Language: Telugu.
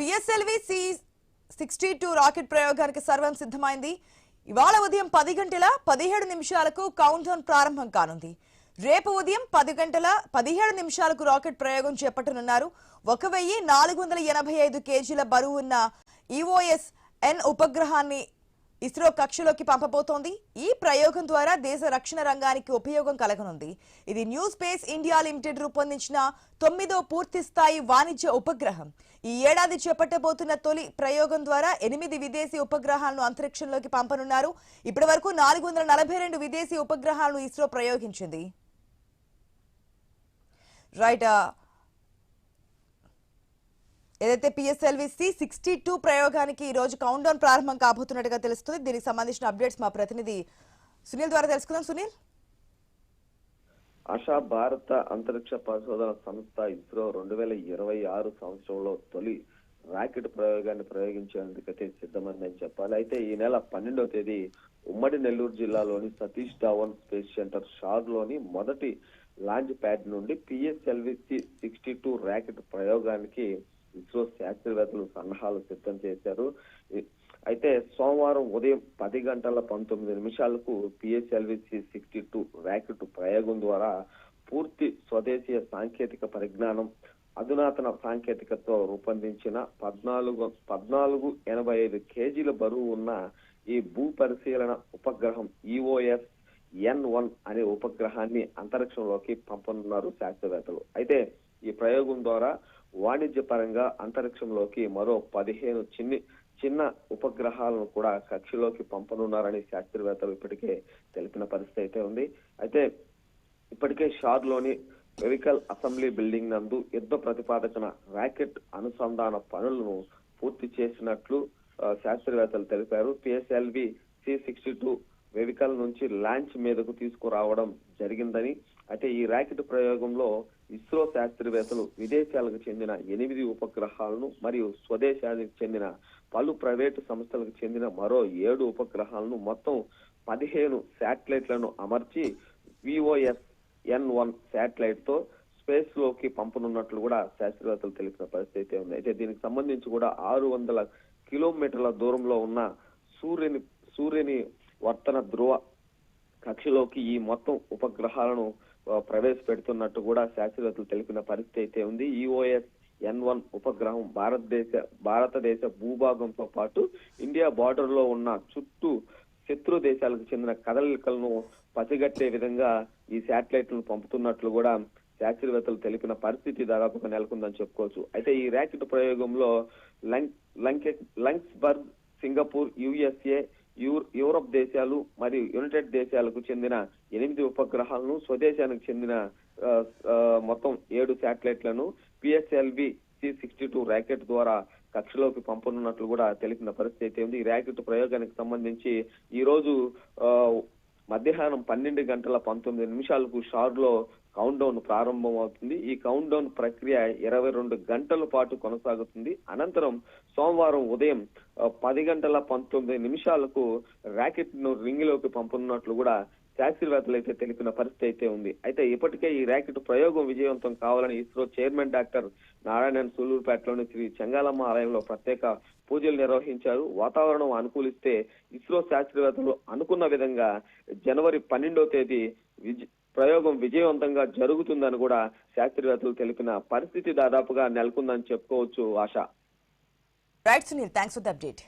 పిఎస్ఎల్వి C-62 రాకెట్ ప్రయోగానికి సర్వం సిద్ధమైంది. ఇవాళ ఉదయం 10 గంటల 17 నిమిషాలకు కౌంట్ డౌన్ ప్రారంభం కానుంది. రేపు ఉదయం 10 గంటల 17 నిమిషాలకు రాకెట్ ప్రయోగం చేపట్టనున్నారు. 1485 కేజీల బరువు ఉన్న EOS-N ఉపగ్రహాన్ని ఇస్రో కక్షలోకి పంపబోతోంది. ఈ ప్రయోగం ద్వారా దేశ రక్షణ రంగానికి ఉపయోగం కలగనుంది. ఇది న్యూ స్పేస్ ఇండియా లిమిటెడ్ రూపొందించిన 9వ పూర్తి స్థాయి వాణిజ్య ఉపగ్రహం. ఈ ఏడాది చేపట్టబోతున్న తొలి ప్రయోగం ద్వారా 8 విదేశీ ఉపగ్రహాలను అంతరిక్షంలోకి పంపనున్నారు. ఇప్పటి వరకు 442 విదేశీ ఉపగ్రహాలను ఇస్రో ప్రయోగించింది. రైట్, ఏదైతే పిఎస్ఎల్వి C-62 ప్రయోగానికి ఈ రోజు కౌంట్ డౌన్ ప్రారంభం కాబోతున్నట్టుగా తెలుస్తుంది. దీనికి సంబంధించిన అప్డేట్స్ మా ప్రతినిధి సునీల్ ద్వారా తెలుసుకుందాం. సునీల్, ఆశా భారత అంతరిక్ష పరిశోధన సంస్థ ఇస్రో 2026 సంవత్సరంలో తొలి రాకెట్ ప్రయోగాన్ని ప్రయోగించేందుకైతే సిద్ధమైందని చెప్పాలి. అయితే ఈ నెల 12వ తేదీ ఉమ్మడి నెల్లూరు జిల్లాలోని సతీష్ ధావన్ స్పేస్ సెంటర్ షార్లోని మొదటి లాంచ్ ప్యాడ్ నుండి పిఎస్ఎల్వి C-62 రాకెట్ ప్రయోగానికి ఇస్రో శాస్త్రవేత్తలు సన్నాహాలు సిద్ధం చేశారు. అయితే సోమవారం ఉదయం 10 గంటల 19 నిమిషాలకు పిఎస్ఎల్వి C-62 రాకెట్ ప్రయోగం ద్వారా పూర్తి స్వదేశీయ సాంకేతిక పరిజ్ఞానం, అధునాతన సాంకేతికతో రూపొందించిన 1485 కేజీల బరువు ఉన్న ఈ భూ పరిశీలన ఉపగ్రహం EOS-N1 అనే ఉపగ్రహాన్ని అంతరిక్షంలోకి పంపనున్నారు శాస్త్రవేత్తలు. అయితే ఈ ప్రయోగం ద్వారా వాణిజ్య పరంగా అంతరిక్షంలోకి మరో 15 చిన్న ఉపగ్రహాలను కూడా కక్షలోకి పంపనున్నారని శాస్త్రవేత్తలు ఇప్పటికే తెలిపిన పరిస్థితి అయితే ఉంది. అయితే ఇప్పటికే షార్లోని వెహికల్ అసెంబ్లీ బిల్డింగ్ నందు యుద్ధ ప్రతిపాదకన రాకెట్ అనుసంధాన పనులను పూర్తి చేసినట్లు శాస్త్రవేత్తలు తెలిపారు. పిఎస్ఎల్వి C-62 వెహికల్ నుంచి లాంచ్ మీదకు తీసుకురావడం జరిగిందని, అయితే ఈ రాకెట్ ప్రయోగంలో ఇస్రో శాస్త్రవేత్తలు విదేశాలకు చెందిన 8 ఉపగ్రహాలను మరియు స్వదేశానికి చెందిన పలు ప్రైవేటు సంస్థలకు చెందిన మరో 7 ఉపగ్రహాలను మొత్తం 15 శాటిలైట్లను అమర్చి EOS-N1 శాటిలైట్ తో స్పేస్ లోకి పంపనున్నట్లు కూడా శాస్త్రవేత్తలు తెలిపిన పరిస్థితి ఉంది. అయితే దీనికి సంబంధించి కూడా 600 కిలోమీటర్ల దూరంలో ఉన్న సూర్యుని వర్తన ధ్రువ కక్షలోకి ఈ మొత్తం ఉపగ్రహాలను ప్రవేశపెడుతున్నట్టు కూడా శాస్త్రవేత్తలు తెలిపిన పరిస్థితి అయితే ఉంది. EOS-N1 ఉపగ్రహం భారతదేశ భూభాగంతో పాటు ఇండియా బార్డర్ లో ఉన్న చుట్టూ శత్రు దేశాలకు చెందిన కదలికలను పసిగట్టే విధంగా ఈ శాటిలైట్లను పంపుతున్నట్లు కూడా శాస్త్రవేత్తలు తెలిపిన పరిస్థితి దాదాపుగా నెలకొందని చెప్పుకోవచ్చు. అయితే ఈ రాకెట్ ప్రయోగంలో లంగ్స్బర్గ్, సింగపూర్, USA, యూరప్ దేశాలు మరియు యునైటెడ్ దేశాలకు చెందిన 8 ఉపగ్రహాలను, స్వదేశానికి చెందిన మొత్తం 7 శాటిలైట్లను పిఎస్ఎల్వి C-62 రాకెట్ ద్వారా కక్షలోకి పంపనున్నట్లు కూడా తెలిపిన పరిస్థితి ఉంది. ఈ రాకెట్ ప్రయోగానికి సంబంధించి ఈ రోజు మధ్యాహ్నం 12 గంటల 19 నిమిషాలకు షార్లో కౌంట్ డౌన్ ప్రారంభం అవుతుంది. ఈ కౌంట్ డౌన్ ప్రక్రియ 22 గంటల పాటు కొనసాగుతుంది. అనంతరం సోమవారం ఉదయం 10 గంటల 19 నిమిషాలకు రాకెట్ ను రింగ్ లోకి పంపనున్నట్లు కూడా శాస్త్రవేత్తలు అయితే తెలిపిన పరిస్థితి అయితే ఉంది. అయితే ఇప్పటికే ఈ రాకెట్ ప్రయోగం విజయవంతం కావాలని ఇస్రో చైర్మన్ డాక్టర్ నారాయణన్ సూలూరుపేటలోని శ్రీ చెంగాలమ్మ ఆలయంలో ప్రత్యేక పూజలు నిర్వహించారు. వాతావరణం అనుకూలిస్తే ఇస్రో శాస్త్రవేత్తలు అనుకున్న విధంగా జనవరి 12వ తేదీ ప్రయోగం విజయవంతంగా జరుగుతుందని కూడా శాస్త్రవేత్తలు తెలిపిన పరిస్థితి దాదాపుగా నెలకొందని చెప్పుకోవచ్చు. Asha. Right Sunil, thanks for the update.